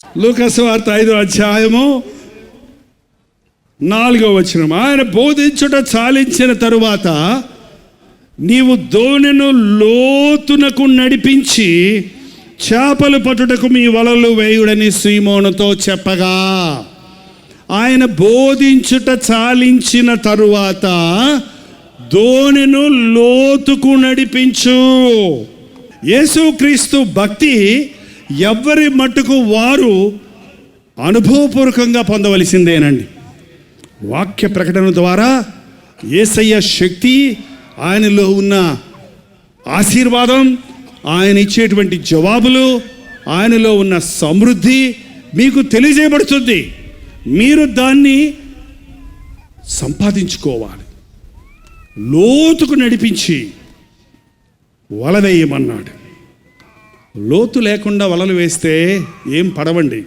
లూకా సువార్త 5వ అధ్యాయము 4వ వచనం. ఆయన బోధించుట చాలించిన తరువాత నీవు దోణిను లోతునకు నడిపించి చేపలు పట్టుటకు మీ వలలు వేయుడని సీమోనుతో చెప్పగా, ఆయన బోధించుట చాలించిన తరువాత దోణిను లోతుకు నడిపించు. యేసుక్రీస్తు భక్తి ఎవరి మట్టుకు వారు అనుభవపూర్వకంగా పొందవలసిందేనండి. వాక్య ప్రకటన ద్వారా యేసయ్య శక్తి, ఆయనలో ఉన్న ఆశీర్వాదం, ఆయన ఇచ్చేటువంటి జవాబులు, ఆయనలో ఉన్న సమృద్ధి మీకు తెలియజేయబడుతుంది. మీరు దాన్ని సంపాదించుకోవాలి. లోతుకు నడిపించి వల వేయమన్నాడు. లోతు లేకుండా వలలు వేస్తే ఏం పడవండి.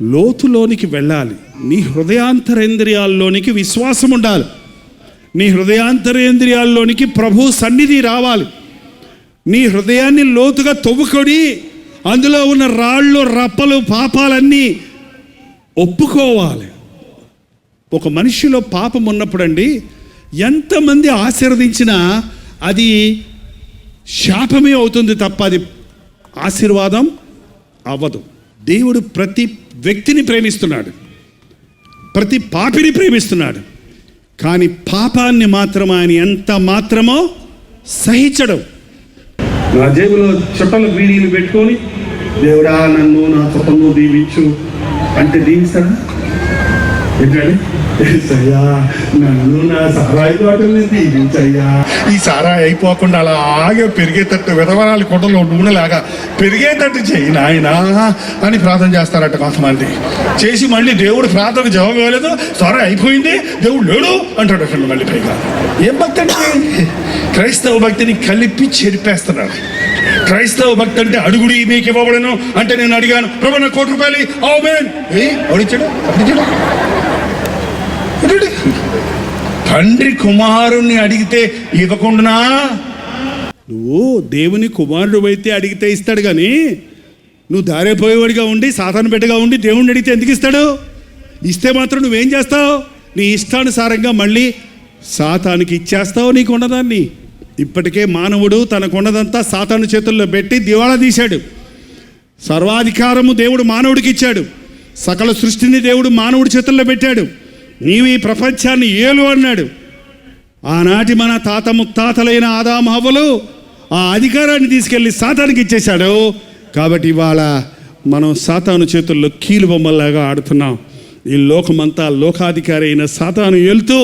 లోతులోనికి వెళ్ళాలి. నీ హృదయాంతరేంద్రియాల్లోనికి విశ్వాసం ఉండాలి. నీ హృదయాంతరేంద్రియాల్లోనికి ప్రభు సన్నిధి రావాలి. నీ హృదయాన్ని లోతుగా తవ్వుకొని అందులో ఉన్న రాళ్ళు రప్పలు పాపాలన్నీ ఒప్పుకోవాలి. ఒక మనిషిలో పాపం ఉన్నప్పుడండి, ఎంతమంది ఆశీర్వదించినా అది శాపమే అవుతుంది తప్ప అది ఆశీర్వాదం అవ్వదు. దేవుడు ప్రతి వ్యక్తిని ప్రేమిస్తున్నాడు, ప్రతి పాపిని ప్రేమిస్తున్నాడు. కానీ పాపాన్ని మాత్రం ఆయన ఎంత మాత్రమో సహించడం. నా జేబులో చుట్టలు బీడీలు పెట్టుకొని దేవుడా నన్ను నా కుటుంబం దీవించు అంటే దీవిస్తాడా? ఏంటండి, సయ్యా నన్ను నా సారాయి తోటల్ని దీవించయ్యా. ఈ సారాయి అయిపోకుండా అలాగే పెరిగేటట్టు విధవరాలి కొట్టలో నూనెలాగా పెరిగేటట్టు చెయ్యి నాయనా అని ప్రార్థన చేస్తారట కొంతమంది. చేసి మళ్ళీ దేవుడు ప్రార్థనకు జవాబు ఇవ్వలేదు, సారాయి అయిపోయింది, దేవుడు లేడు అంటాడు. మళ్ళీ పైగా ఏం భక్తి అంటే? క్రైస్తవ భక్తిని కలిపి చెరిపేస్తున్నాడు. క్రైస్తవ భక్తి అంటే అడుగుడి మీకు ఇవ్వబడను అంటే నేను అడిగాను, ప్రభు నా ₹1 ఆమేన్. అడిచాడు తండ్రి కుమారుణ్ణి అడిగితే ఇవ్వకుండా? నువ్వు దేవుని కుమారుడు అయితే అడిగితే ఇస్తాడు, కానీ నువ్వు దారిపోయేవాడిగా ఉండి సాతాను బిడ్డగా ఉండి దేవుణ్ణి అడిగితే ఎందుకు ఇస్తాడు? ఇస్తే మాత్రం నువ్వేం చేస్తావు? నీ ఇష్టానుసారంగా మళ్ళీ సాతానికి ఇచ్చేస్తావు నీకున్నదాన్ని. ఇప్పటికే మానవుడు తనకున్నదంతా సాతాను చేతుల్లో పెట్టి దివాళా తీశాడు. సర్వాధికారము దేవుడు మానవుడికి ఇచ్చాడు. సకల సృష్టిని దేవుడు మానవుడి చేతుల్లో పెట్టాడు. నీవు ఈ ప్రపంచాన్ని ఏలు అన్నాడు. ఆనాటి మన తాత ముత్తాతలైన ఆదాము హవ్వలు ఆ అధికారాన్ని తీసుకెళ్ళి సాతానికి ఇచ్చేశాడు. కాబట్టి ఇవాళ మనం సాతాను చేతుల్లో కీలు బొమ్మల్లాగా ఆడుతున్నాం. ఈ లోకమంతా లోకాధికారి అయిన సాతాను ఏలుతూ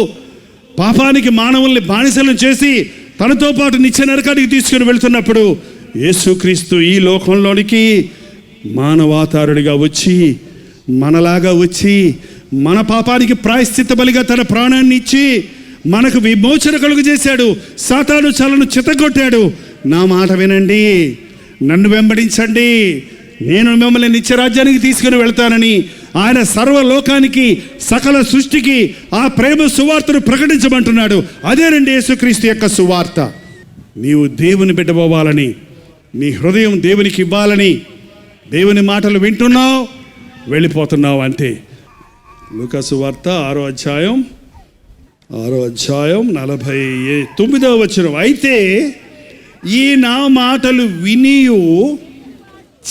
పాపానికి మానవుల్ని బానిసలను చేసి తనతో పాటు నిత్య నరకానికి తీసుకుని వెళ్తున్నప్పుడు యేసుక్రీస్తు ఈ లోకంలోనికి మానవాతారుడిగా వచ్చి, మనలాగా వచ్చి, మన పాపానికి ప్రాయశ్చిత్త బలిగా తన ప్రాణాన్ని ఇచ్చి మనకు విమోచన కలుగు చేశాడు. సాతాను చలను చితగొట్టాడు. నా మాట వినండి, నన్ను వెంబడించండి, నేను మిమ్మల్ని నిత్యరాజ్యానికి తీసుకుని వెళ్తానని ఆయన సర్వలోకానికి సకల సృష్టికి ఆ ప్రేమ సువార్తను ప్రకటించమంటున్నాడు. అదేనండి యేసుక్రీస్తు యొక్క సువార్త. నీవు దేవుని బిడ్డబోవాలని, నీ హృదయం దేవునికి ఇవ్వాలని దేవుని మాటలు వింటున్నావు, వెళ్ళిపోతున్నావు అంతే. లూకా సువార్త 6వ అధ్యాయం 49వ వచనం. అయితే ఈ నా మాటలు వినియు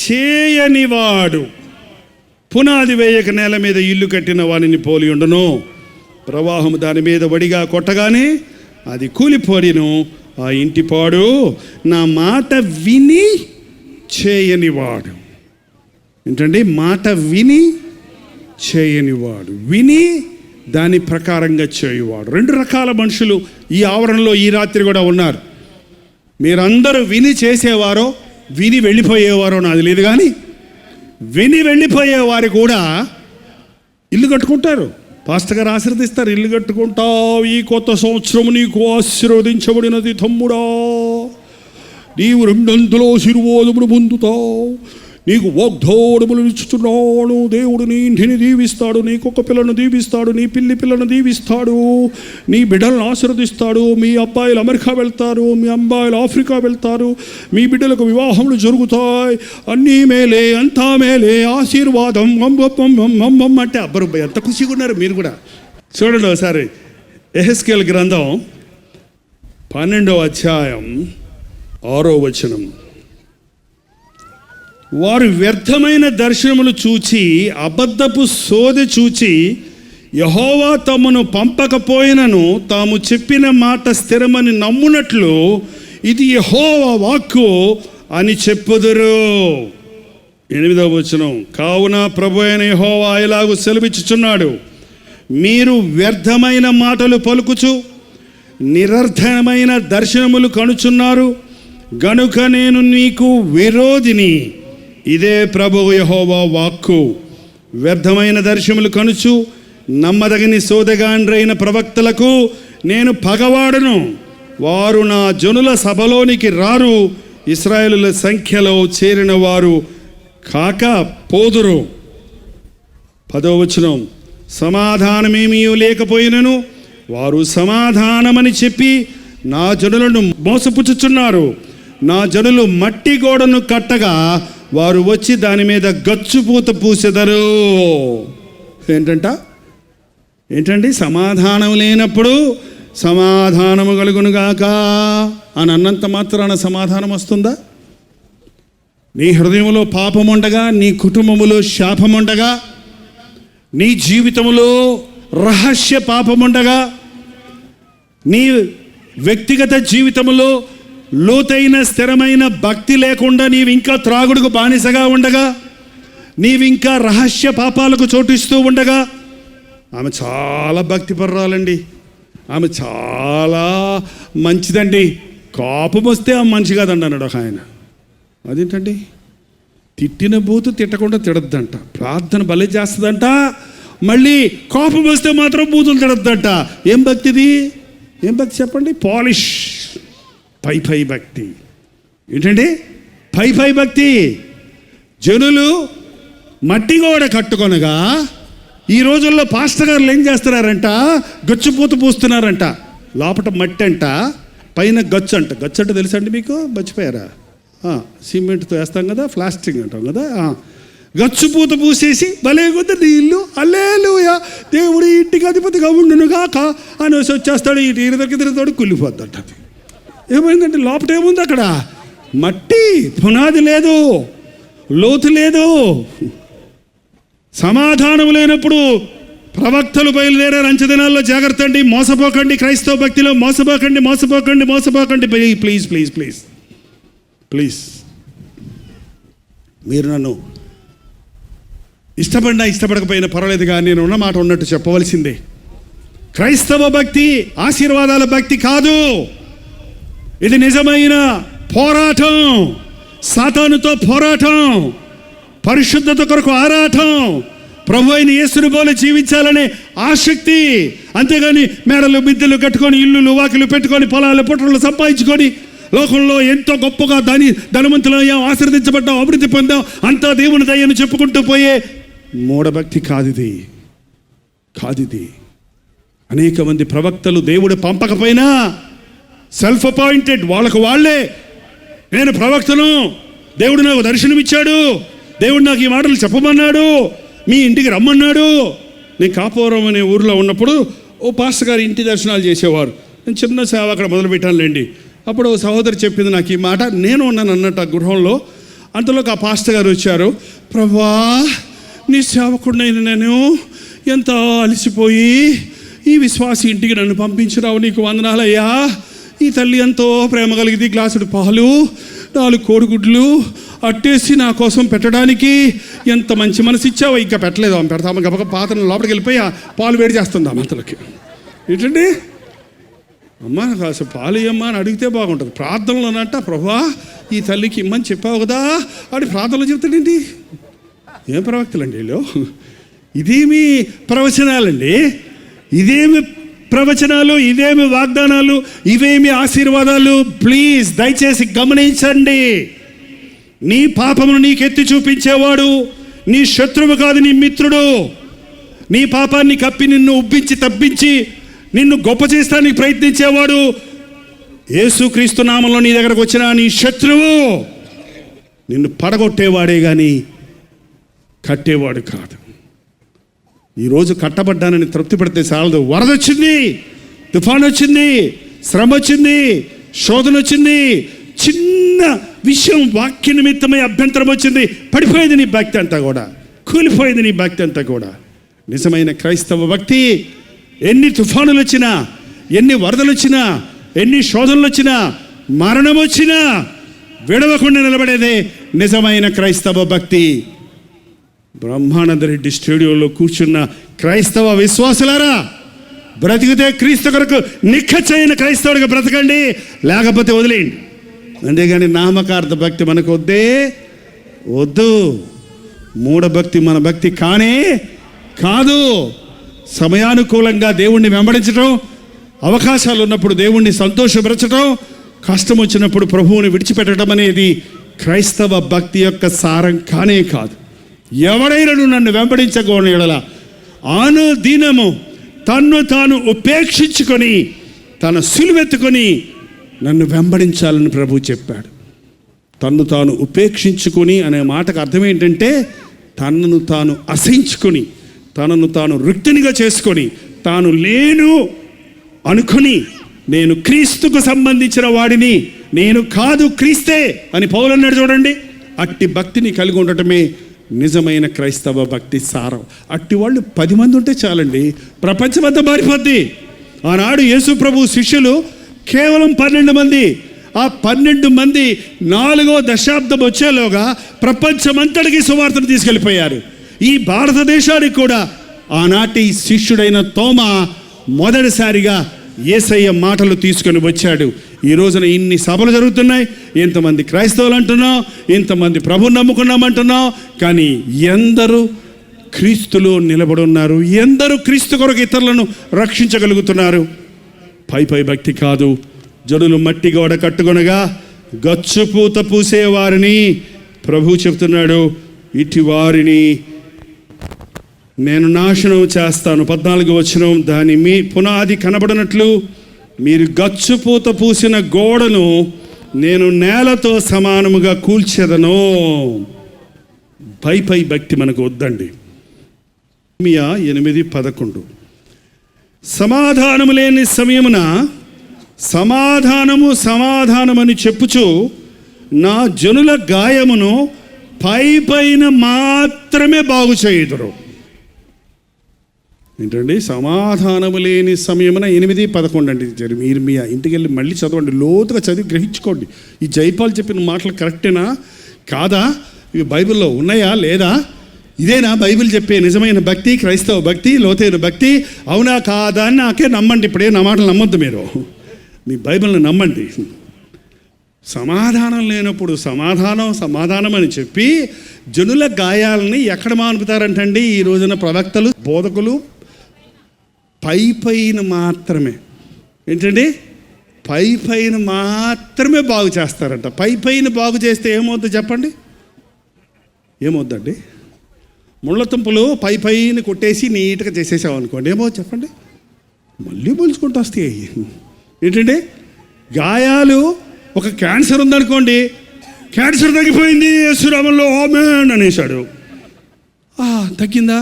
చేయనివాడు పునాది వేయక నేల మీద ఇల్లు కట్టిన వానిని పోలి ఉండును. ప్రవాహం దాని మీద వడిగా కొట్టగానే అది కూలిపోడిను. ఆ ఇంటి పాడు నా మాట విని చేయనివాడు. ఏంటండి? మాట విని చేయనివాడు, విని దాని ప్రకారంగా చేయువాడు. 2 రకాల మనుషులు ఈ ఆవరణలో ఈ రాత్రి కూడా ఉన్నారు. మీరందరూ విని చేసేవారో విని వెళ్ళిపోయేవారో నాకు తెలియదు, కానీ విని వెళ్ళిపోయేవారు కూడా ఇల్లు కట్టుకుంటారు. పాస్టర్ గారు ఆశీర్వదిస్తారు, ఇల్లు కట్టుకుంటావు, ఈ కొత్త సంవత్సరం నీకు ఆశీర్వదించబడినది తమ్ముడా, నీవు 200 ఆశీర్వాదములు పొందుతావు, నీకు వాగ్దానములు ఇచ్చుచున్నాను, దేవుడు నీ ఇంటిని దీవిస్తాడు, నీ కుక్క పిల్లను దీవిస్తాడు, నీ పిల్లి పిల్లను దీవిస్తాడు, నీ బిడ్డలను ఆశీర్వదిస్తాడు, మీ అబ్బాయిలు అమెరికా వెళ్తారు, మీ అబ్బాయిలు ఆఫ్రికా వెళ్తారు, మీ బిడ్డలకు వివాహములు జరుగుతాయి, అన్నీ మేలే, అంతా మేలే, ఆశీర్వాదం అమ్మమ్మ అంటే అబ్బరు ఎంత ఖుషిగా ఉన్నారు మీరు కూడా. చూడండి ఒకసారి యెహెజ్కేలు గ్రంథం 12వ అధ్యాయం 6వ వచనం. వారు వ్యర్థమైన దర్శనములు చూచి అబద్ధపు సోదె చూచి యెహోవా తమను పంపకపోయినను తాము చెప్పిన మాట స్థిరమని నమ్మునట్లు ఇది యెహోవా వాక్కు అని చెప్పుదురు. 8వ వచనం. కావున ప్రభు అయిన యెహోవా ఇలాగు సెలవిచ్చుచున్నాడు, మీరు వ్యర్థమైన మాటలు పలుకుచు నిరర్థమైన దర్శనములు కనుచున్నారు గనుక నేను నీకు విరోధిని. ఇదే ప్రభువు యెహోవా వాక్కు. వ్యర్థమైన దర్శనములు కనుచు నమ్మదగిన సోదగాండ్రైన ప్రవక్తలకు నేను పగవాడును. వారు నా జనుల సభలోనికి రారు, ఇశ్రాయేలుల సంఖ్యలో చేరిన వారు కాక పోదురు. 10వ వచనం. సమాధానమేమీ లేకపోయినను వారు సమాధానమని చెప్పి నా జనులను మోసపుచ్చుచున్నారు. నా జనులు మట్టి గోడను కట్టగా వారు వచ్చి దాని మీద గచ్చుపూత పూసెదరు. ఏంటండి సమాధానం లేనప్పుడు సమాధానము కలుగునుగాక అని అన్నంత మాత్రాన సమాధానం వస్తుందా? నీ హృదయంలో పాపముండగా, నీ కుటుంబములో శాపముండగా, నీ జీవితంలో రహస్య పాపముండగా, నీ వ్యక్తిగత జీవితంలో లోతైన స్థిరమైన భక్తి లేకుండా నీవింకా త్రాగుడుకు బానిసగా ఉండగా, నీవింకా రహస్య పాపాలకు చోటిస్తూ ఉండగా, ఆమె చాలా భక్తిపరురాలండి, ఆమె చాలా మంచిదండి, కోపం వస్తే ఆమె మంచి కాదండి అన్నాడు ఒక ఆయన. అదేంటండి? తిట్టిన బూతు తిట్టకుండా తిడద్దంట, ప్రార్థన భలే చేస్తుందంట, మళ్ళీ కోపం వస్తే మాత్రం బూతులు తిడద్దంట. ఏం భక్తిది? ఏం భక్తి చెప్పండి? పాలిష్, పై భక్తి. ఏంటండి పై భక్తి? జనులు మట్టి గోడ కట్టుకొనగా ఈ రోజుల్లో పాస్టర్ గారులు ఏం చేస్తున్నారంట? గచ్చుపూత పూస్తున్నారంట. లోపల మట్టి అంట, పైన గచ్చు అంట. గచ్చు అంటే తెలుసా అండి మీకు? మర్చిపోయారా? సిమెంట్తో వేస్తాం కదా, ప్లాస్టిక్ అంటాం కదా. గచ్చుపూత పూసేసి భలే కొద్ది నీళ్ళు హల్లెలూయా దేవుడు ఇంటికి అధిపతిగా ఉండునుగాక అనేసి వచ్చేస్తాడు. ఇటు ఇరదకిదిరతోడు కుళ్ళిపోద్దంట. అది ఏమైందంటే లోపల ఏముంది? అక్కడ మట్టి, పునాది లేదు, లోతు లేదు. సమాధానం లేనప్పుడు ప్రవక్తలు బయలుదేరారు. అంచెదినాల్లో జాగ్రత్త అండి, మోసపోకండి, క్రైస్తవ భక్తిలో మోసపోకండి. ప్లీజ్ మీరు నన్ను ఇష్టపడకపోయినా పర్వాలేదు, కానీ నేను ఉన్న మాట ఉన్నట్టు చెప్పవలసిందే. క్రైస్తవ భక్తి ఆశీర్వాదాల భక్తి కాదు. ఇది నిజమైన పోరాటం, సాతానుతో పోరాటం, పరిశుద్ధత కొరకు ఆరాటం, ప్రభు అయిన యేసుని పోలి జీవించాలనే ఆసక్తి. అంతేగాని మేడలు మిద్దెలు కట్టుకొని, ఇల్లులు వాకిలు పెట్టుకొని, పొలాలు పుట్టలు సంపాదించుకొని, లోకంలో ఎంతో గొప్పగా ధనవంతులయ్యాం, ఆశీర్వదించబడ్డాం, అభివృద్ధి పొందాం, అంతా దేవుని దయని చెప్పుకుంటూ పోయే మూఢభక్తి కాదిది. అనేక మంది ప్రవక్తలు దేవుడు పంపకపోయినా సెల్ఫ్ అపాయింటెడ్, వాళ్ళకు వాళ్ళే, నేను ప్రవక్తను, దేవుడు నాకు దర్శనమిచ్చాడు, దేవుడు నాకు ఈ మాటలు చెప్పమన్నాడు, మీ ఇంటికి రమ్మన్నాడు. నేను కాపురం అనే ఊరిలో ఉన్నప్పుడు ఓ పాస్టర్ గారు ఇంటి దర్శనాలు చేసేవారు. నేను చిన్న సేవ అక్కడ మొదలుపెట్టానులేండి. అప్పుడు ఓ సహోదరి చెప్పింది నాకు ఈ మాట. నేను ఉన్నాను అన్నట్టు ఆ గృహంలో. అంతలోకి ఆ పాస్టర్ గారు వచ్చారు. ప్రభా, నీ సేవకుడినైనా నేను ఎంత అలసిపోయి ఈ విశ్వాసి ఇంటికి నన్ను పంపించినావు, నీకు వందనాలయ్యా. ఈ తల్లి ఎంతో ప్రేమ కలిగింది, గ్లాసుడు పాలు, 4 కోడిగుడ్లు అట్టేసి నా కోసం పెట్టడానికి ఎంత మంచి మనసు ఇచ్చావో. ఇంకా పెట్టలేదు, ఆమె పెడతాము గబగ పాత్రను లోపలికి వెళ్ళిపోయి పాలు వేడి చేస్తుంది. అంతలోకి ఏంటండి, అమ్మ కాస్త పాలు ఇయ్యమ్మా అని అడిగితే బాగుంటుంది. ప్రార్థనలోనంట, ప్రభా ఈ తల్లికి ఇమ్మని చెప్పావు కదా అని ప్రార్థనలో చెప్తాడేంటి? ఏం ప్రవక్తలండి వీళ్ళు? ఇదేమి ప్రవచనాలండి, ఇదేమి ప్రవచనాలు, ఇదేమి వాగ్దానాలు, ఇవేమి ఆశీర్వాదాలు? ప్లీజ్ దయచేసి గమనించండి. నీ పాపమును నీకెత్తి చూపించేవాడు నీ శత్రువు కాదు, నీ మిత్రుడు. నీ పాపాన్ని కప్పి నిన్ను ఉబ్బించి తప్పించి నిన్ను గొప్ప చేస్తానికి ప్రయత్నించేవాడు యేసుక్రీస్తు నామంలో నీ దగ్గరకు వచ్చిన నీ శత్రువు. నిన్ను పడగొట్టేవాడే కానీ కట్టేవాడు కాదు. ఈరోజు కట్టబడ్డానని తృప్తి పడితే చాలదు. వరద వచ్చింది, తుఫాన్ వచ్చింది, శ్రమ వచ్చింది, శోధన వచ్చింది, చిన్న విషయం వాక్య నిమిత్తమై అభ్యంతరం వచ్చింది, పడిపోయింది నీ భక్తి అంతా కూడా, కూలిపోయింది నీ భక్తి అంతా కూడా. నిజమైన క్రైస్తవ భక్తి ఎన్ని తుఫానులు వచ్చినా, ఎన్ని వరదలు వచ్చినా, ఎన్ని శోధనలు వచ్చినా, మరణం వచ్చినా విడవకుండా నిలబడేదే నిజమైన క్రైస్తవ భక్తి. బ్రహ్మానందరెడ్డి స్టూడియోలో కూర్చున్న క్రైస్తవ విశ్వాసులారా, బ్రతికితే క్రీస్తు కొరకు నిక్కచ్చైన క్రైస్తవుడిగా బ్రతకండి, లేకపోతే వదిలేయండి. అంతేగాని నామకార్థ భక్తి మనకు వద్దు. మూఢభక్తి మన భక్తి కానే కాదు. సమయానుకూలంగా దేవుణ్ణి వెంబడించడం, అవకాశాలు ఉన్నప్పుడు దేవుణ్ణి సంతోషపరచడం, కష్టం వచ్చినప్పుడు ప్రభువుని విడిచిపెట్టడం అనేది క్రైస్తవ భక్తి యొక్క సారం కానే కాదు. ఎవరైనా నన్ను వెంబడించకోని ఎడల అనుదినము తన్ను తాను ఉపేక్షించుకొని తన సిలువెత్తుకొని నన్ను వెంబడించాలని ప్రభు చెప్పాడు. తన్ను తాను ఉపేక్షించుకొని అనే మాటకు అర్థం ఏంటంటే తనను తాను అసహించుకొని, తనను తాను రిక్తునిగా చేసుకొని, తాను లేను అనుకొని నేను క్రీస్తుకు సంబంధించిన వాడిని, నేను కాదు క్రీస్తే అని పౌలు అన్నాడు చూడండి. అట్టి భక్తిని కలిగి ఉండటమే నిజమైన క్రైస్తవ భక్తి సారం. అట్టి వాళ్ళు 10 మంది ఉంటే చాలండి, ప్రపంచమంతా మారిపోద్ది. ఆనాడు యేసు ప్రభు శిష్యులు కేవలం 12 మంది. ఆ 12 మంది 4వ దశాబ్దం వచ్చేలోగా ప్రపంచమంతటికి సువార్తను తీసుకెళ్ళిపోయారు. ఈ భారతదేశానికి కూడా ఆనాటి శిష్యుడైన తోమా మొదటిసారిగా యేసయ్య మాటలు తీసుకొని వచ్చాడు. ఈ రోజున ఇన్ని సభలు జరుగుతున్నాయి, ఇంతమంది క్రైస్తవులు అంటున్నాం, ఇంతమంది ప్రభుని నమ్ముకున్నామంటున్నాం, కానీ ఎందరూ క్రీస్తులో నిలబడి ఉన్నారు? ఎందరూ క్రీస్తు కొరకు ఇతరులను రక్షించగలుగుతున్నారు? పై భక్తి కాదు. జనులు మట్టి గోడ కట్టుకొనగా గచ్చుపూత పూసేవారిని ప్రభు చెప్తున్నాడు, ఇటు వారిని నేను నాశనం చేస్తాను. 14వ వచనం, దాని మీ పునాది కనబడినట్లు మీరు గచ్చుపూత పూసిన గోడను నేను నేలతో సమానముగా కూల్చెదను. పై భక్తి మనకు వద్దండి. 8:11 సమాధానము లేని సమయమున సమాధానమని చెప్పుచు నా జనుల గాయమును పైన మాత్రమే బాగు చేయుదురు. ఏంటండి? సమాధానము లేని సమయమున 8:11 అండి. మీరు మీ ఇంటికి వెళ్ళి మళ్ళీ చదవండి, లోతుగా చదివి గ్రహించుకోండి. ఈ జైపాల్ చెప్పిన మాటలు కరెక్టేనా కాదా, ఇవి బైబిల్లో ఉన్నాయా లేదా, ఇదేనా బైబిల్ చెప్పే నిజమైన భక్తి, క్రైస్తవ భక్తి, లోతైన భక్తి? అవునా కాదా అని నాకే నమ్మండి. ఇప్పుడే నా మాటలు నమ్మొద్దు, మీరు మీ బైబిల్ని నమ్మండి. సమాధానం లేనప్పుడు సమాధానం అని చెప్పి జనుల గాయాలని ఎక్కడ మానుపుతారంటండి ఈ రోజున ప్రవక్తలు, బోధకులు? పైన మాత్రమే. ఏంటండి? పైన మాత్రమే బాగు చేస్తారంట. పైన బాగు చేస్తే ఏమవుద్దు చెప్పండి? ఏమవుద్దండి? ముళ్ళ తుంపలు పైన కొట్టేసి నీట్గా చేసేసాం అనుకోండి, ఏమో చెప్పండి? మళ్ళీ పోల్చుకుంటూ వస్తాయి. ఏంటంటే గాయాలు, ఒక క్యాన్సర్ ఉందనుకోండి, క్యాన్సర్ తగ్గిపోయింది యేసునామములో ఆమేన్ అనేసాడు. తగ్గిందా?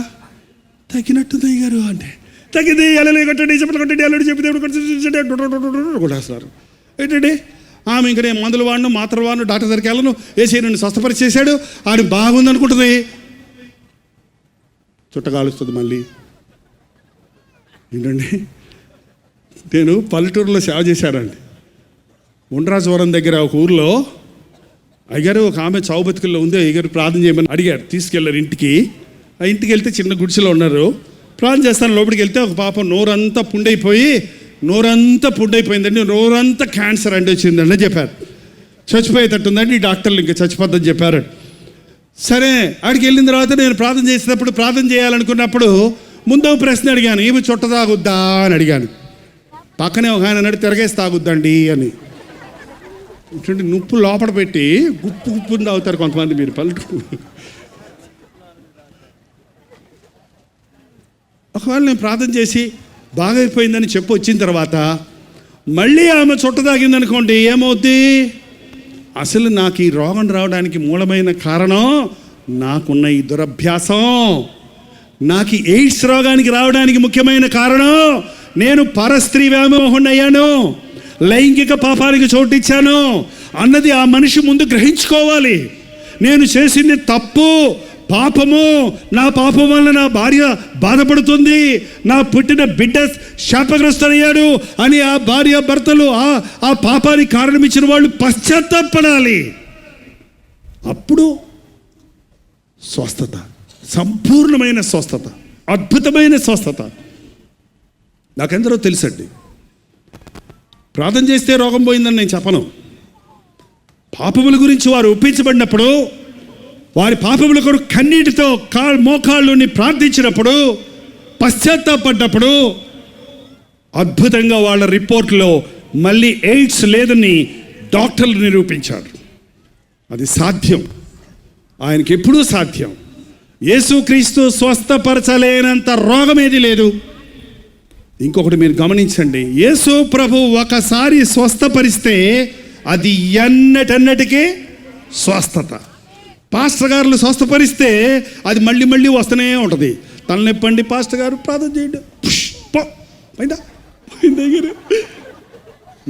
తగ్గినట్టుంది గారు అంటే తగ్గింది. అలా కొట్టండి, చెప్పలు కొట్టండి, అల్లుడు చెప్పి కొట్టేస్తున్నారు. ఏంటండి? ఆమె ఇంకా నేను మందులు వాడిను, మాత్రలు వాడిను, డాక్టర్ దగ్గరికి వెళ్ళను, వేసి నన్ను స్వస్థపరిచేశాడు, ఆడు బాగుంది అనుకుంటుంది, చుట్టగాలుస్తుంది మళ్ళీ. ఏంటండి? నేను పల్లెటూరులో సేవ చేశానండి. ఉండ్రాజవరం దగ్గర ఒక ఊర్లో అయ్యారు, ఒక ఆమె చావు బతుకుల్లో ఉంది, అయ్యారు ప్రార్థన చేయమని అడిగారు. తీసుకెళ్ళారు ఇంటికి. ఆ ఇంటికి వెళ్తే చిన్న గుడిసెలో ఉన్నారు, ప్రార్థన చేస్తాను. లోపలికి వెళ్తే ఒక పాప నోరంతా పుండైపోయిందండి, నోరంతా క్యాన్సర్ అండి వచ్చిందండి చెప్పారు. చచ్చిపోయేటట్టుందండి, ఈ డాక్టర్లు ఇంకా చచ్చిపోద్దని చెప్పారు. సరే, ఆడికి వెళ్ళిన తర్వాత నేను ప్రార్థన చేసేటప్పుడు, ప్రార్థన చేయాలనుకున్నప్పుడు ముందు ప్రశ్న అడిగాను, ఏమి చుట్ట తాగుద్దా అని అడిగాను. పక్కనే ఒక ఆయన అన్నాడు, తిరగేసి తాగుద్దండి అని. ఇటువంటి నుప్పు లోపల పెట్టి గుప్పు గుప్పుని తాగుతారు కొంతమంది. మీరు పల్లెటూరు ఒకవేళ నేను ప్రార్థన చేసి బాగైపోయిందని చెప్పి వచ్చిన తర్వాత మళ్ళీ ఆమె చుట్ట తాగిందనుకోండి, ఏమవుద్ది? అసలు నాకు ఈ రోగం రావడానికి మూలమైన కారణం నాకున్న ఈ దురభ్యాసం. నాకు ఎయిడ్స్ రోగానికి రావడానికి ముఖ్యమైన కారణం నేను పరస్త్రీ వ్యామోహుణ్ణి అయ్యాను, లైంగిక పాపానికి చోటిచ్చాను అన్నది ఆ మనిషి ముందు గ్రహించుకోవాలి. నేను చేసింది తప్పు, పాపము. నా పాపం వల్ల నా భార్య బాధపడుతుంది, నా పుట్టిన బిడ్డ శాపగ్రస్తుడయ్యాడు అని ఆ భార్య భర్తలు ఆ పాపానికి కారణం ఇచ్చిన వాళ్ళు పశ్చాత్తాపడాలి. అప్పుడు స్వస్థత, సంపూర్ణమైన స్వస్థత, అద్భుతమైన స్వస్థత. నాకెందరో తెలుసండి, ప్రార్థన చేస్తే రోగం పోయిందని నేను చెప్పను. పాపముల గురించి వారు ఒప్పించబడినప్పుడు, వారి పాపముల కొరకు కన్నీటితో మోకాళ్ళుని ప్రార్థించినప్పుడు, పశ్చాత్తాపడ్డప్పుడు అద్భుతంగా వాళ్ళ రిపోర్ట్లో మళ్ళీ ఎయిడ్స్ లేదని డాక్టర్లు నిరూపించారు. అది సాధ్యం, ఆయనకి ఎప్పుడూ సాధ్యం. యేసుక్రీస్తు స్వస్థపరచలేనంత రోగం ఏది లేదు. ఇంకొకటి మీరు గమనించండి, యేసు ప్రభు ఒకసారి స్వస్థపరిస్తే అది ఎన్నటన్నటికీ స్వస్థత. పాస్టర్ గారులు స్వస్థపరిస్తే అది మళ్ళీ మళ్ళీ వస్తూనే ఉంటుంది. తలనొప్పండి పాస్టర్ గారు ప్రార్థన చేయండి, పోయిందా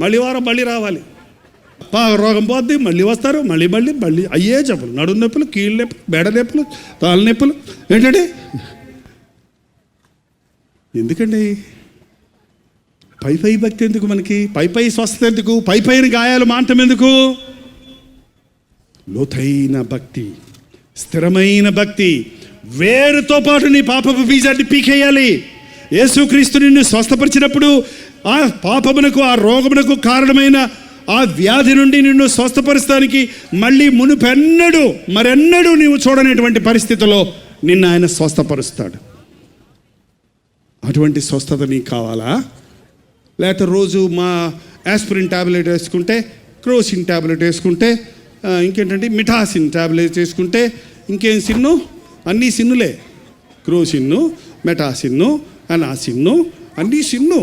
మళ్ళీ వారం మళ్ళీ రావాలి, రోగం పోద్ది, మళ్ళీ వస్తారు, మళ్ళీ మళ్ళీ మళ్ళీ అయ్యే చెప్పులు, నడుము నొప్పులు, కీళ్ళ నొప్పులు, బెడ నొప్పులు, తాళ్ళ నొప్పులు. ఏంటండి ఎందుకండి? పై భక్తి ఎందుకు మనకి? పై స్వస్థత ఎందుకు? పైన గాయాలు మాంతం ఎందుకు? లోతైన భక్తి, స్థిరమైన భక్తి, వేరుతో పాటు నీ పాపపు బీజాన్ని పీకేయాలి. యేసుక్రీస్తు నిన్ను స్వస్థపరిచినప్పుడు ఆ పాపమునకు, ఆ రోగమునకు కారణమైన ఆ వ్యాధి నుండి నిన్ను స్వస్థపరచడానికి మళ్ళీ మునుపెన్నడూ మరెన్నడూ నీవు చూడనటువంటి పరిస్థితిలో నిన్ను ఆయన స్వస్థపరుస్తాడు. అటువంటి స్వస్థత నీకు కావాలా? లేకపోతే రోజు మా ఆస్పిరిన్ ట్యాబ్లెట్ వేసుకుంటే, క్రోసిన్ ట్యాబ్లెట్ వేసుకుంటే, ఇంకేంటంటే మిఠాసిన్ ట్యాబ్లెట్ వేసుకుంటే, ఇంకేం సిన్ను? అన్నీ సిన్నులే. క్రోసిన్ను, మెటాసిన్ను, అనాసిన్ను, అన్నీ సిన్ను.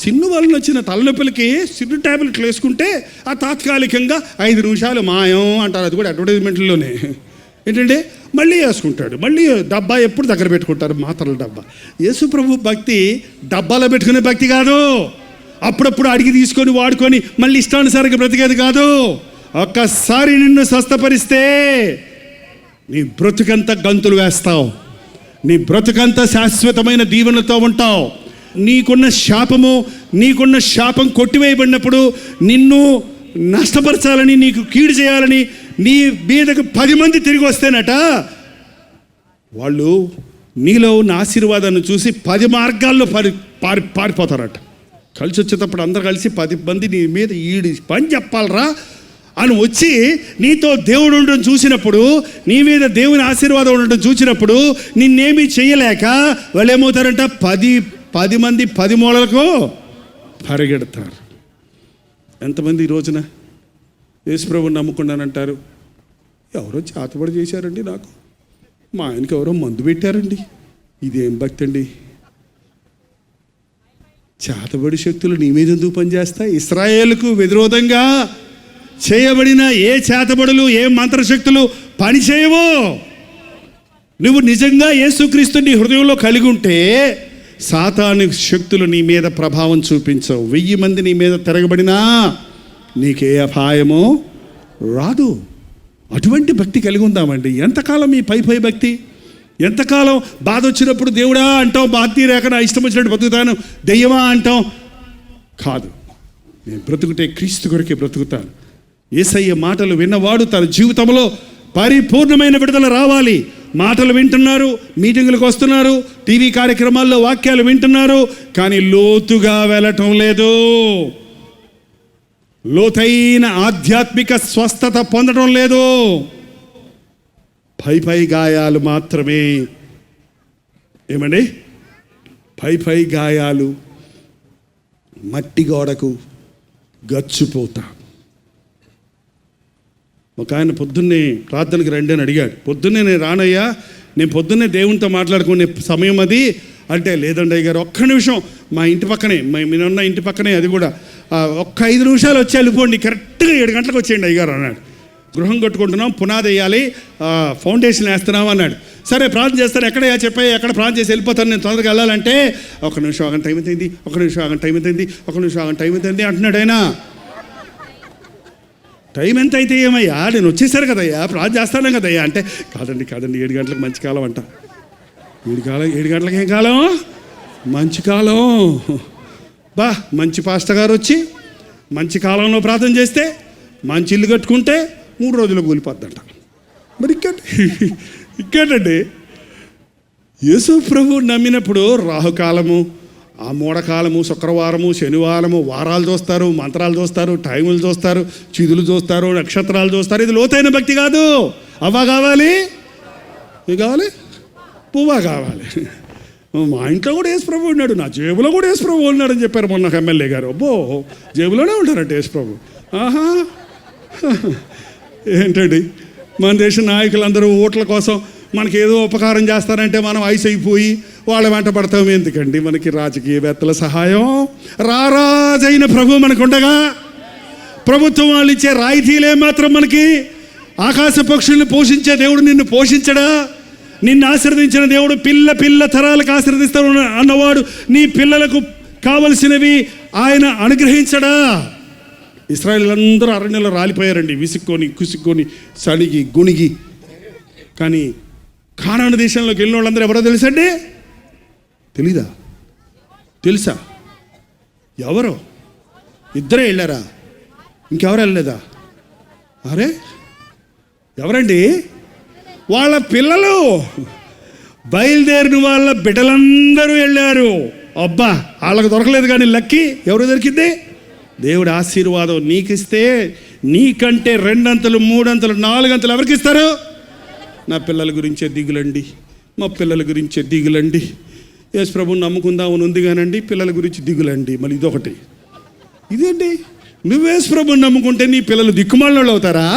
సిన్ను వలన వచ్చిన తలనొప్పులకి సిన్ను ట్యాబ్లెట్లు వేసుకుంటే ఆ తాత్కాలికంగా 5 నిమిషాలు మాయం అంటారు. అది కూడా అడ్వర్టైజ్మెంట్లోనే. ఏంటంటే మళ్ళీ వేసుకుంటాడు, మళ్ళీ డబ్బా ఎప్పుడు దగ్గర పెట్టుకుంటారు, మాత్రల డబ్బా. యేసు ప్రభు భక్తి డబ్బాలో పెట్టుకునే భక్తి కాదు, అప్పుడప్పుడు అడిగి తీసుకొని వాడుకొని మళ్ళీ ఇష్టానుసారంగా బ్రతికేది కాదు. ఒక్కసారి నిన్ను స్వస్థపరిస్తే నీ బ్రతుకంతా గంతులు వేస్తావు, నీ బ్రతుకంతా శాశ్వతమైన దీవెనతో ఉంటావు. నీకున్న శాపం కొట్టివేయబడినప్పుడు నిన్ను నష్టపరచాలని, నీకు కీడు చేయాలని నీ మీదకు 10 మంది తిరిగి వస్తేనట, వాళ్ళు నీలో ఉన్న ఆశీర్వాదాన్ని చూసి 10 మార్గాల్లో పారిపోతారట. కలిసి వచ్చేటప్పుడు అందరు కలిసి 10 మంది నీ మీద ఈడి పని చెప్పాలరా అని వచ్చి నీతో దేవుడు ఉండడం చూసినప్పుడు, నీ మీద దేవుని ఆశీర్వాదం ఉండడం చూసినప్పుడు నిన్నేమీ చేయలేక వాళ్ళు ఏమవుతారంట, 10 మంది 10 మూలలకు పరిగెడతారు. ఎంతమంది ఈ రోజున యేసుప్రభుని నమ్ముకున్నానంటారు, ఎవరో చేతబడి చేశారండి, నాకు మా ఆయనకి ఎవరో మందు పెట్టారండి. ఇదేం భక్తి అండి? చేతబడి శక్తులు నీ మీద ఎందుకు పనిచేస్తాయి? ఇశ్రాయేలుకు విరోధంగా చేయబడిన ఏ చేతబడులు, ఏ మంత్రశక్తులు పనిచేయవు. నువ్వు నిజంగా యేసుక్రీస్తు నీ హృదయంలో కలిగి ఉంటే సాతాను శక్తులు నీ మీద ప్రభావం చూపించవు. 1000 మంది నీ మీద తిరగబడినా నీకే అపాయమో రాదు. అటువంటి భక్తి కలిగి ఉందామండి. ఎంతకాలం ఈ పై భక్తి? ఎంతకాలం బాధ వచ్చినప్పుడు దేవుడా అంటాం, బాధ తీరాక నా ఇష్టం వచ్చినట్టు బతుకుతాను, దెయ్యమా అంటాం? కాదు, నేను బ్రతుకుటే క్రీస్తు కొరకే బ్రతుకుతాను. యేసయ్య మాటలు విన్నవాడు తన జీవితంలో పరిపూర్ణమైన విడుదల రావాలి. మాటలు వింటున్నారు, మీటింగులకు వస్తున్నారు, టీవీ కార్యక్రమాల్లో వాక్యాలు వింటున్నారు, కానీ లోతుగా వెళ్ళటం లేదు. లోతైన ఆధ్యాత్మిక స్వస్థత పొందడం లేదు. పై గాయాలు మాత్రమే. ఏమండి? పై గాయాలు, మట్టి గోడకు గచ్చిపోతా. ఒక ఆయన పొద్దున్నే ప్రార్థనకి రండి అని అడిగాడు. పొద్దున్నే నేను రానయ్యా, నేను పొద్దున్నే దేవునితో మాట్లాడుకునే సమయం అది అంటే, లేదండి అయ్య గారు ఒక్క నిమిషం, మా ఇంటి పక్కనే, మీరున్న ఇంటి పక్కనే, అది కూడా ఒక్క 5 నిమిషాలు వచ్చి వెళ్ళిపోండి, కరెక్ట్గా 7 గంటలకు వచ్చేయండి అయ్యగారు అన్నాడు. గృహం కట్టుకుంటున్నాం, పునాది వేయాలి, ఫౌండేషన్ వేస్తున్నాం అన్నాడు. సరే ప్రార్థన చేస్తాను, ఎక్కడయ్యా చెప్పాయి, ఎక్కడ ప్రార్థన చేసి వెళ్ళిపోతాను, నేను తొందరగా వెళ్ళాలంటే, ఒక నిమిషం ఆగని టైం అవుతుంది, ఒక నిమిషం ఆగని టైం అవుతుంది, ఒక నిమిషం ఆగని టైం అవుతుంది అంటున్నాడు ఆయన. టైం ఎంత అయితే ఏమయ్యా, నేను వచ్చేసాను కదయ్యా, ప్రార్థన చేస్తాను కదయ్యా అంటే, కాదండి 7 గంటలకు మంచి కాలం అంట. 7 గంటలకు ఏం కాలం? మంచి కాలం. మంచి పాస్టర్ గారు వచ్చి మంచి కాలంలో ప్రార్థన చేస్తే, మంచి ఇల్లు కట్టుకుంటే 3 రోజులు కూలిపోద్దంట. మరి ఇంకేంటండి, యేసు ప్రభు నమ్మినప్పుడు రాహుకాలము, ఆ మూఢకాలము, శుక్రవారము, శనివారము, వారాలు చూస్తారు, మంత్రాలు చూస్తారు, టైములు చూస్తారు, చిదులు చూస్తారు, నక్షత్రాలు చూస్తారు. ఇది లోతైన భక్తి కాదు. అవ్వ కావాలి, ఇది కావాలి, పువ్వా కావాలి. మా ఇంట్లో కూడా యేసు ప్రభు ఉన్నాడు, నా జేబులో కూడా యేసు ప్రభు ఉన్నాడని చెప్పారు మొన్న ఎమ్మెల్యే గారు. అబ్బో, జేబులోనే ఉంటారంట యేసు ప్రభు. ఆహా, ఏంటండి మన దేశ నాయకులందరూ ఓట్ల కోసం మనకి ఏదో ఉపకారం చేస్తారంటే మనం ఐస్ అయిపోయి వాళ్ళ వెంట పడతాం. ఎందుకండి మనకి రాజకీయవేత్తల సహాయం? రారాజైన ప్రభు మనకు ఉండగా ప్రభుత్వం వాళ్ళు ఇచ్చే రాయితీలే మాత్రం మనకి. ఆకాశ పక్షుల్ని పోషించే దేవుడు నిన్ను పోషించడా? నిన్ను ఆశీర్వదించిన దేవుడు పిల్ల తరాలకు ఆశీర్వదిస్తాడు అన్నవాడు నీ పిల్లలకు కావలసినవి ఆయన అనుగ్రహించడా? ఇశ్రాయేలు అందరూ అరణ్యంలో రాలిపోయారండి, విసుక్కొని కుసుక్కొని సడిగి గుణిగి. కానీ కానాను దేశంలోకి వెళ్ళిన వాళ్ళందరూ ఎవరో తెలుసండి? తెలీదా? తెలుసా? ఎవరో? 2 వెళ్ళారా? ఇంకెవరు వెళ్ళలేదా? అరే ఎవరండి? వాళ్ళ పిల్లలు, బయలుదేరిన వాళ్ళ బిడ్డలందరూ వెళ్ళారు. అబ్బా, వాళ్ళకు దొరకలేదు కానీ లక్కీ ఎవరు దొరికింది? దేవుడు ఆశీర్వాదం నీకిస్తే నీకంటే 2 అంతలు 3 అంతలు 4 అంతలు ఎవరికి ఇస్తారు? నా పిల్లల గురించే దిగులండి, మా పిల్లల గురించే దిగులండి, యేసు ప్రభువుని నమ్ముకుందామని ఉంది కానండి, పిల్లల గురించి దిగులండి. మళ్ళీ ఇదొకటి. ఇదేంటి, నువ్వు యేసు ప్రభువుని నమ్ముకుంటే నీ పిల్లలు దిక్కుమాలలో అవుతారా?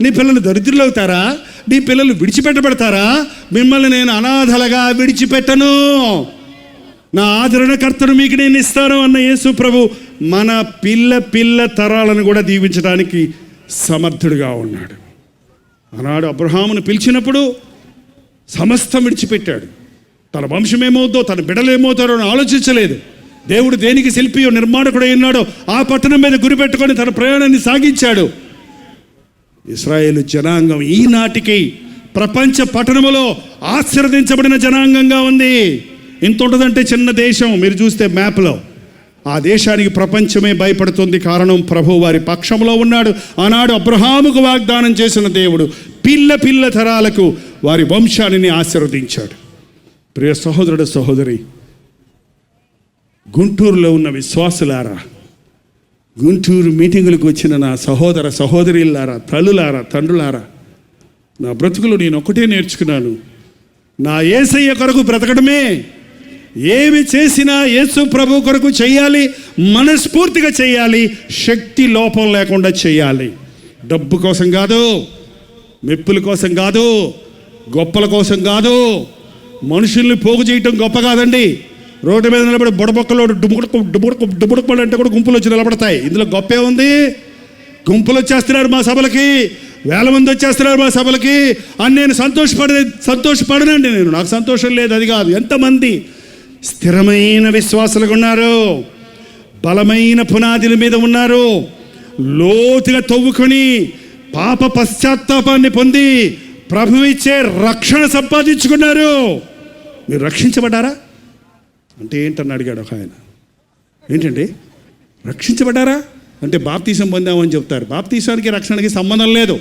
నీ పిల్లలు దరిద్రులు అవుతారా? నీ పిల్లలు విడిచిపెట్టబడతారా? మిమ్మల్ని నేను అనాథలుగా విడిచిపెట్టను, నా ఆదరణకర్తను మీకు నేను ఇస్తాను అన్న యేసు ప్రభు మన పిల్ల తరాలను కూడా దీవించడానికి సమర్థుడిగా ఉన్నాడు. ఆనాడు అబ్రహామును పిలిచినప్పుడు సమస్తం విడిచిపెట్టాడు. తన వంశం ఏమవుద్దో, తన బిడ్డలు ఏమవుతారో అని ఆలోచించలేదు. దేవుడు దేనికి శిల్పియో నిర్మాణకుడై ఉన్నాడో ఆ పట్టణం మీద గురిపెట్టుకొని తన ప్రయాణాన్ని సాగించాడు. ఇశ్రాయేలు జనాంగం ఈనాటికి ప్రపంచ పట్టణములో ఆశీర్వదించబడిన జనాంగంగా ఉంది. ఇంత ఉంటుందంటే చిన్న దేశం, మీరు చూస్తే మ్యాప్లో ఆ దేశానికి ప్రపంచమే భయపడుతుంది. కారణం ప్రభు వారి పక్షంలో ఉన్నాడు. ఆనాడు అబ్రహాముకు వాగ్దానం చేసిన దేవుడు పిల్ల తరాలకు వారి వంశాన్ని ఆశీర్వదించాడు. ప్రియ సహోదరుడు సహోదరి, గుంటూరులో ఉన్న విశ్వాసులారా, గుంటూరు మీటింగులకు వచ్చిన నా సహోదర సహోదరులారా, తల్లులారా, తండ్రులారా, నా బ్రతుకులు నేను ఒకటే నేర్చుకున్నాను. నా యేసయ్య కొరకు బ్రతకడమే. ఏమి చేసినా యేసు ప్రభు కొరకు చేయాలి, మనస్ఫూర్తిగా చేయాలి, శక్తి లోపం లేకుండా చేయాలి. డబ్బు కోసం కాదు, మెప్పుల కోసం కాదు, గొప్పల కోసం కాదు. మనుషుల్ని పోగు చేయటం గొప్ప కాదండి. రోడ్డు మీద నిలబడి బుడబొక్కలో డుబుడుకు అంటే కూడా గుంపులు వచ్చి నిలబడతాయి. ఇందులో గొప్పే ఉంది. గుంపులు వచ్చేస్తున్నారు మా సభలకి, 1000 మంది వచ్చేస్తున్నారు మా సభలకి అని నేను సంతోషపడనండి. నాకు సంతోషం లేదు, అది కాదు. ఎంతమంది స్థిరమైన విశ్వాసులుగా ఉన్నారు, బలమైన పునాదుల మీద ఉన్నారు, లోతుగా తవ్వుకొని పాప పశ్చాత్తాపాన్ని పొంది ప్రభు ఇచ్చే రక్షణ సంపాదించుకున్నారు. మీరు రక్షించబడ్డారా అంటే ఏంటని అడిగాడు ఒక ఆయన. ఏంటండి రక్షించబడ్డారా అంటే బాప్తీసం పొందామని చెప్తారు. బాప్తీసానికి రక్షణకి సంబంధం లేదు.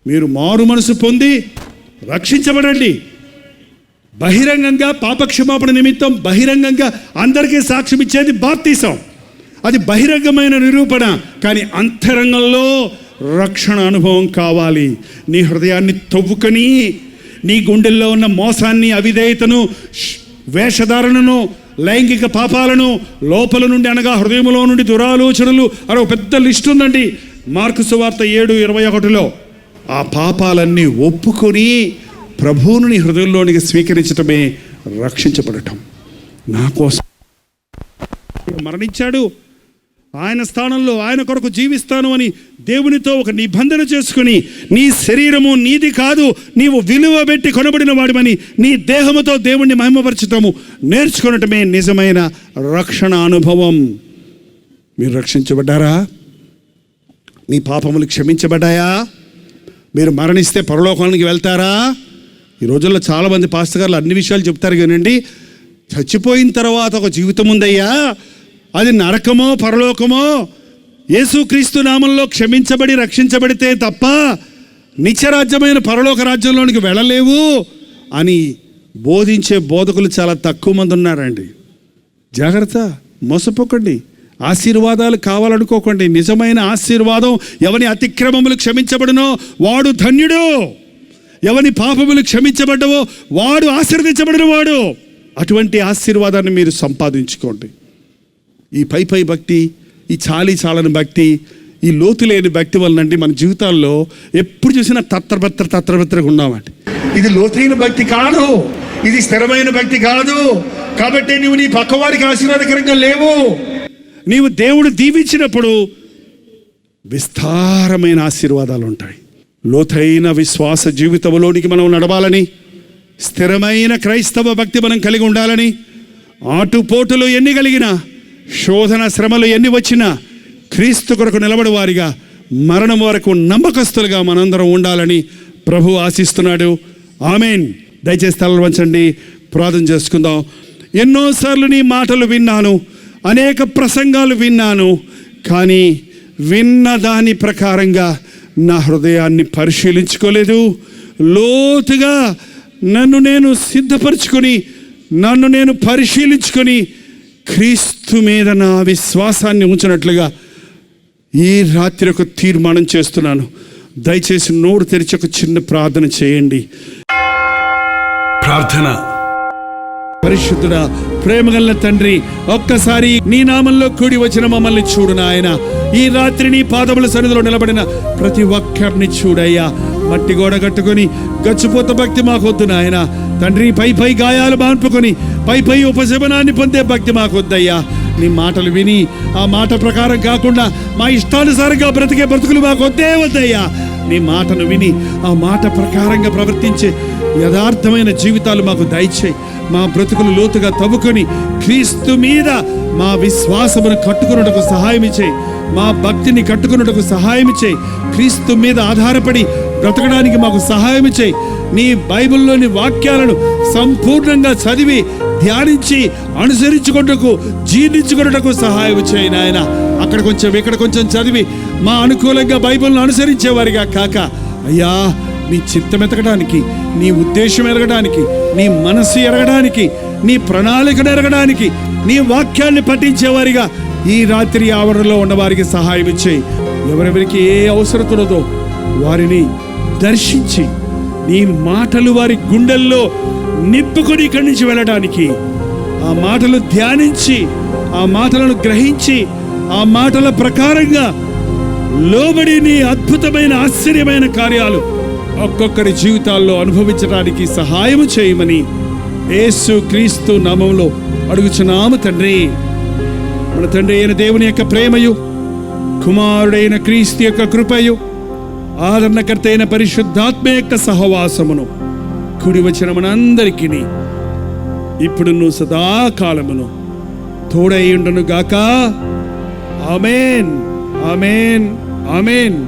మీరు మారు మనసు పొంది రక్షించబడండి. బహిరంగంగా పాపక్షమాపణ నిమిత్తం బహిరంగంగా అందరికీ సాక్ష్యం ఇచ్చేది బాప్తీసం. అది బహిరంగమైన నిరూపణ. కానీ అంతరంగంలో రక్షణ అనుభవం కావాలి. నీ హృదయాన్ని తవ్వుకొని నీ గుండెల్లో ఉన్న మోసాన్ని, అవిధేయతను, వేషధారణను, లైంగిక పాపాలను లోపల నుండి అనగా హృదయంలో నుండి దురాలోచనలు అని ఒక పెద్ద లిస్ట్ ఉందండి. మార్కు సువార్త 7:21 ఆ పాపాలన్నీ ఒప్పుకొని ప్రభువుని హృదయంలోనికి స్వీకరించటమే రక్షించబడటం. నా కోసం మరణించాడు, ఆయన స్థానంలో ఆయన కొరకు జీవిస్తాను అని దేవునితో ఒక నిబంధన చేసుకుని, నీ శరీరము నీది కాదు, నీవు విలువ పెట్టి కొనబడిన వాడివని నీ దేహముతో దేవుణ్ణి మహిమపరచటము నేర్చుకునటమే నిజమైన రక్షణ అనుభవం. మీరు రక్షించబడ్డారా? మీ పాపములు క్షమించబడ్డాయా? మీరు మరణిస్తే పరలోకానికి వెళ్తారా? ఈ రోజుల్లో చాలామంది పాస్టర్ గారులు అన్ని విషయాలు చెప్తారు కానండి, చచ్చిపోయిన తర్వాత ఒక జీవితం ఉందయ్యా, అది నరకమో పరలోకమో, యేసుక్రీస్తు నామంలో క్షమించబడి రక్షించబడితే తప్ప నిత్యరాజ్యమైన పరలోక రాజ్యంలోనికి వెళ్ళలేవు అని బోధించే బోధకులు చాలా తక్కువ మంది ఉన్నారండి. జాగ్రత్త, మోసపోకండి. ఆశీర్వాదాలు కావాలనుకోకండి. నిజమైన ఆశీర్వాదం ఎవని అతిక్రమములు క్షమించబడునో వాడు ధన్యుడు, ఎవని పాపములు క్షమించబడ్డవో వాడు ఆశీర్వదించబడిన వాడు. అటువంటి ఆశీర్వాదాన్ని మీరు సంపాదించుకోండి. ఈ పై భక్తి, ఈ చాలని భక్తి, ఈ లోతు లేని భక్తి వలనండి మన జీవితాల్లో ఎప్పుడు చూసినా తత్రబెత్తగా ఉన్నామండి. ఇది లోతైన భక్తి కాదు, ఇది స్థిరమైన భక్తి కాదు. కాబట్టి నువ్వు నీ పక్కవారికి ఆశీర్వాదకరంగా లేవు. నీవు దేవుడు దీవించినప్పుడు విస్తారమైన ఆశీర్వాదాలు ఉంటాయి. లోతైన విశ్వాస జీవితంలోనికి మనం నడవాలని, స్థిరమైన క్రైస్తవ భక్తి మనం కలిగి ఉండాలని, ఆటుపోటులు ఎన్ని కలిగినా, శోధన శ్రమలు ఎన్ని వచ్చినా క్రీస్తు కొరకు నిలబడి వారిగా మరణం వరకు నమ్మకస్తులుగా మనందరం ఉండాలని ప్రభు ఆశిస్తున్నాడు. ఆమేన్. దయచేసి తలలు వంచండి, ప్రార్థన చేసుకుందాం. ఎన్నోసార్లు నీ మాటలు విన్నాను, అనేక ప్రసంగాలు విన్నాను, కానీ విన్న దాని ప్రకారంగా నా హృదయాన్ని పరిశీలించుకోలేదు. లోతుగా నన్ను నేను సిద్ధపరచుకొని, నన్ను నేను పరిశీలించుకొని క్రీస్తు మీద నా విశ్వాసాన్ని ఉంచినట్లుగా ఈ రాత్రి ఒక తీర్మానం చేస్తున్నాను. దయచేసి నోరు తెరిచి ఒక చిన్న ప్రార్థన చేయండి. ప్రార్థన. పరిశుద్ధుడా, ప్రేమగల తండ్రి, ఒక్కసారి నీ నామంలో కూడి వచ్చిన మమ్మల్ని చూడు నాయన. ఈ రాత్రి నీ పాదముల సన్నిధిలో నిలబడిన ప్రతి ఒక్కరిని చూడయ్యా. మట్టి గోడ కట్టుకొని గచ్చిపోత భక్తి మాకొద్దు నాయన తండ్రి. పై గాయాలు మాన్పుకొని పై ఉపశమనాన్ని పొందే భక్తి మాకొద్దయ్యా. నీ మాటలు విని ఆ మాట ప్రకారం కాకుండా మా ఇష్టానుసారంగా బ్రతికే బ్రతుకులు మాకొద్దే వద్దయ్యా. నీ మాటను విని ఆ మాట ప్రకారంగా ప్రవర్తించే యథార్థమైన జీవితాలు మాకు దయచేయి. మా బ్రతుకులు లోతుగా తవ్వుకొని క్రీస్తు మీద మా విశ్వాసమును కట్టుకున్నటకు సహాయం చేయి. మా భక్తిని కట్టుకున్నటకు సహాయం చేయి. క్రీస్తు మీద ఆధారపడి బ్రతకడానికి మాకు సహాయం చేయి. నీ బైబిల్లోని వాక్యాలను సంపూర్ణంగా చదివి ధ్యానించి అనుసరించుకుంటకు జీర్ణించుకున్నటకు సహాయం చేయి నాయన. అక్కడ కొంచెం ఇక్కడ కొంచెం చదివి మా అనుకూలంగా బైబిల్ను అనుసరించేవారిగా కాక అయ్యా, నీ చిత్తం ఎతకడానికి, నీ ఉద్దేశం ఎరగడానికి, నీ మనస్సు ఎరగడానికి, నీ ప్రణాళికను ఎరగడానికి, నీ వాక్యాన్ని పఠించేవారిగా ఈ రాత్రి ఆవరణలో ఉన్నవారికి సహాయం చేయి. ఎవరెవరికి ఏ అవసరం ఉన్నదో వారిని దర్శించి నీ మాటలు వారి గుండెల్లో నింపుకొని ఇక్కడి నుంచి వెళ్ళడానికి, ఆ మాటలు ధ్యానించి, ఆ మాటలను గ్రహించి, ఆ మాటల ప్రకారంగా లోబడి నీ అద్భుతమైన ఆశ్చర్యమైన కార్యాలు ఒక్కొక్కరి జీవితాల్లో అనుభవించడానికి సహాయం చేయమని యేసు క్రీస్తు నామములో అడుగుచున్నాము తండ్రి. మన తండ్రి అయిన దేవుని యొక్క ప్రేమయు, కుమారుడైన క్రీస్తు యొక్క కృపయు, ఆదరణకర్త అయిన పరిశుద్ధాత్మ యొక్క సహవాసమును కుడి వచ్చిన మనందరికీ ఇప్పుడును సదాకాలమును తోడై ఉండును గాక. ఆమేన్, ఆమేన్, ఆమేన్.